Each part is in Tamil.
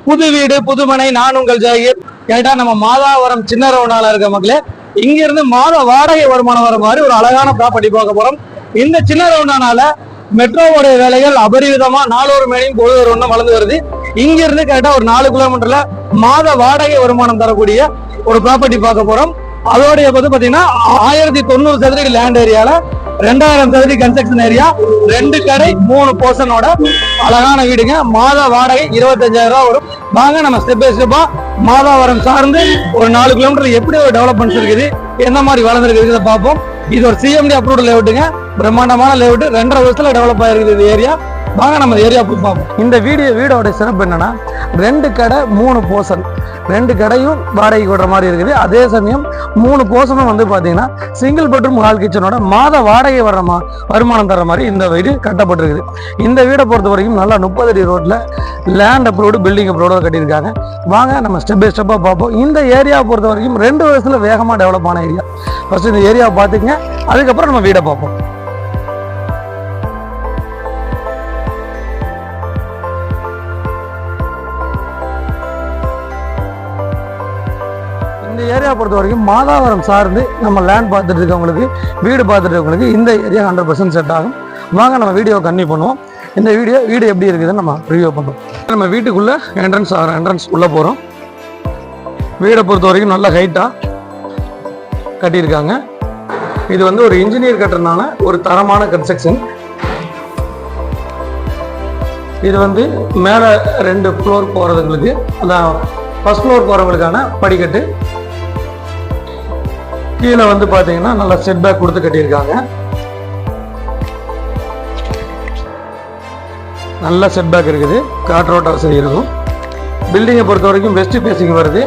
புது வீடு புதுமனை நான் உங்கள் ஜாகிர். கேட்டா நம்ம மாதாவரம் சின்ன ரவுண்டால இருக்க மக்களே, இங்க இருந்து மாத வாடகை வருமானம் வர மாதிரி ஒரு அழகான ப்ராப்பர்ட்டி பார்க்க போறோம். இந்த சின்ன ரவுண்டானால மெட்ரோவோடைய வேலைகள் அபரிவிதமா நாளொரு மேலையும் பொழுது ஒன்றும் வளர்ந்து வருது. இங்க இருந்து கேட்டா ஒரு 4 கிலோமீட்டர்ல மாத வாடகை வருமானம் தரக்கூடிய ஒரு ப்ராப்பர்ட்டி பார்க்க போறோம். அதோடைய வந்து பாத்தீங்கன்னா 1090 சதுரடி லேண்ட் ஏரியால 2000 சதுரடி கன்ஸ்ட்ரக்ஷன் ஏரியா, 2 கடை 3 போர்ஷனோட அழகான வீடுங்க. மாத வாடகை 25,000 ரூபாய் வரும். வாங்க நம்ம ஸ்டெப் பை ஸ்டெப்பா மாதாவரம் சார்ந்து ஒரு 4 கிலோமீட்டர் எப்படி ஒரு டெவலப்மெண்ட்ஸ் இருக்குது, எந்த மாதிரி வளர்ந்துருக்குது பார்ப்போம். இது ஒரு சிஎம்டி அப்ரூவ்டு லேஅவுட்டுங்க, பிரம்மாண்டமான லேஅவுட், 2.5 வருஷத்துல டெவலப் ஆயிருக்குது இந்த ஏரியா. வாங்க நம்ம ஏரியா போய் பார்ப்போம். இந்த வீடோட சிறப்பு என்னன்னா 2 கடை 3 போர்ஷன், 2 கடையும் வாடகைக்கு விடுற மாதிரி இருக்குது. அதே சமயம் 3 போர்ஷனும் வந்து பார்த்தீங்கன்னா சிங்கிள் பெட்ரூம் ஹால் கிச்சனோட மாத வாடகை வர்ற வருமானம் தர மாதிரி இந்த வீடு கட்டப்பட்டிருக்குது. இந்த வீடை பொறுத்த வரைக்கும் நல்லா 30 அடி ரோட்ல லேண்ட் அப்ரூவ்டு பில்டிங் அப்ரூவ்டு கட்டியிருக்காங்க. வாங்க நம்ம ஸ்டெப் பை ஸ்டெப்பாக பார்ப்போம். இந்த ஏரியாவை பொறுத்த வரைக்கும் 2 வருஷத்துல வேகமாக டெவலப் ஆன ஏரியா. ஃபர்ஸ்ட் இந்த ஏரியாவை பார்த்துக்கங்க, அதுக்கப்புறம் நம்ம வீடை பார்ப்போம். இந்த ஏரியா பொறுத்த வரைக்கும் மாதாவரம் சார்ந்து நம்ம லேண்ட் பார்த்துட்டு இருக்கவங்களுக்கு, வீடு பார்த்துட்டு இருக்கவங்களுக்கு இந்த ஏரியா 100% செட் ஆகும். வாங்க நம்ம வீடியோ கன்டினியூ பண்ணுவோம். இந்த வீடு எப்படி இருக்குதுன்னு நம்ம ரிவ்யூ பண்ணுவோம். நம்ம வீட்டுக்குள்ள என்ட்ரன்ஸ் உள்ள போகிறோம். வீடை பொறுத்த வரைக்கும் நல்ல ஹைட்டாக கட்டியிருக்காங்க. இது வந்து ஒரு இன்ஜினியர் கட்டுறதுனால ஒரு தரமான கன்ஸ்ட்ரக்ஷன். இது வந்து மேலே 2 ஃப்ளோர் போகிறதுங்களுக்கு, அதான் ஃபர்ஸ்ட் ஃப்ளோர் போகிறவங்களுக்கான படிக்கட்டு. கீழே வந்து பார்த்தீங்கன்னா நல்லா செட் பேக் கொடுத்து கட்டியிருக்காங்க. நல்ல செட் பேக் இருக்குது, காற்றோட்ட வசதி இருக்கும். பில்டிங்கை பொறுத்த வரைக்கும் வெஸ்ட் ஃபேசிங் வருது.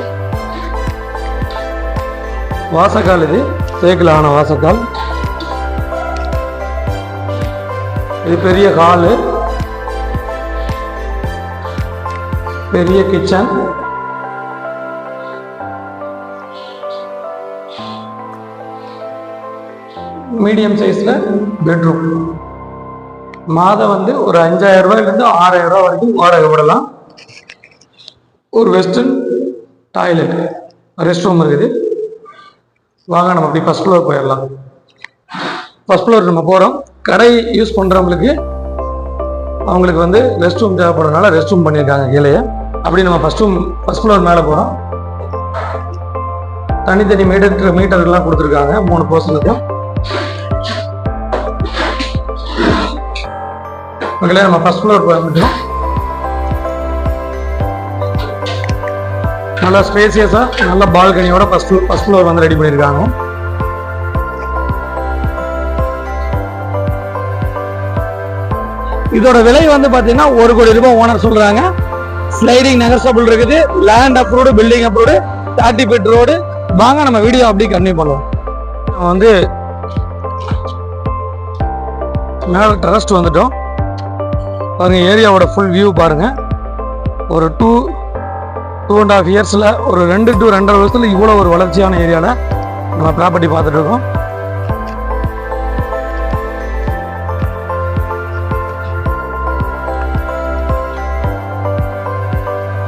வாசக்கால், இது சேக்கில் ஆன வாசக்கால். இது பெரிய ஹாலு, பெரிய கிச்சன், மீடியம் சைஸ்ல பெட்ரூம். மாதம் வந்து ஒரு 5,000 ரூபாயிலிருந்து 6,000 ரூபாய் வரைக்கும் வாடகை விடலாம். ஒரு வெஸ்டர்ன் டாய்லெட், ரெஸ்ட் ரூம் இருக்குது. வாங்க நம்ம அப்படி ஃபர்ஸ்ட் ஃப்ளோர் போயிடலாம். ஃபர்ஸ்ட் ஃப்ளோர் நம்ம போகிறோம். கடை யூஸ் பண்ணுறவங்களுக்கு அவங்களுக்கு வந்து ரெஸ்ட் ரூம் தேவைப்படுறதுனால ரெஸ்ட் ரூம் பண்ணியிருக்காங்க கீழே. அப்படி நம்ம ஃபர்ஸ்ட் ஃப்ளோர் மேலே போகிறோம். தனித்தனி மீட்டர்லாம் கொடுத்துருக்காங்க 3 போர்ஷனுக்கும். மக்களே நம்ம ஃபர்ஸ்ட் ஃப்ளோர் போயிட்டோம். நல்லா ஸ்பேசியஸா நல்ல பால்கனியோட ஃபர்ஸ்ட் ஃப்ளோர் வந்து ரெடி பண்ணியிருக்காங்க. இதோட விலை வந்து பாத்தீங்கன்னா 1 கோடி ரூபாய் ஓனர் சொல்றாங்க. ஸ்லைடிங் நெகோஷியபிள் இருக்குது. Land approved, building approved, 30 feet road. வாங்க நம்ம வீடியோ அப்படியே கன்டினியூ பண்ணுவோம். வந்து மேல டெரஸ்ட் வந்துட்டோம். பாருங்க ஏரியாவோட ஃபுல் வியூ பாருங்க. ஒரு 2.5 இயர்ஸ்ல ஒரு 2 to 2.5 வருஷத்துல இவ்வளவு ஒரு வளர்ச்சியான ஏரியால நம்ம ப்ராப்பர்ட்டி பார்த்துட்டு இருக்கோம்.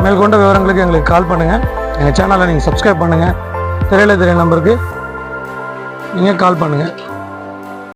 மேற்கொண்ட விவரங்களுக்கு எங்களுக்கு கால் பண்ணுங்க. எங்க சேனலை நீங்க சப்ஸ்கிரைப் பண்ணுங்க. திரையில நம்பருக்கு நீங்க கால் பண்ணுங்க.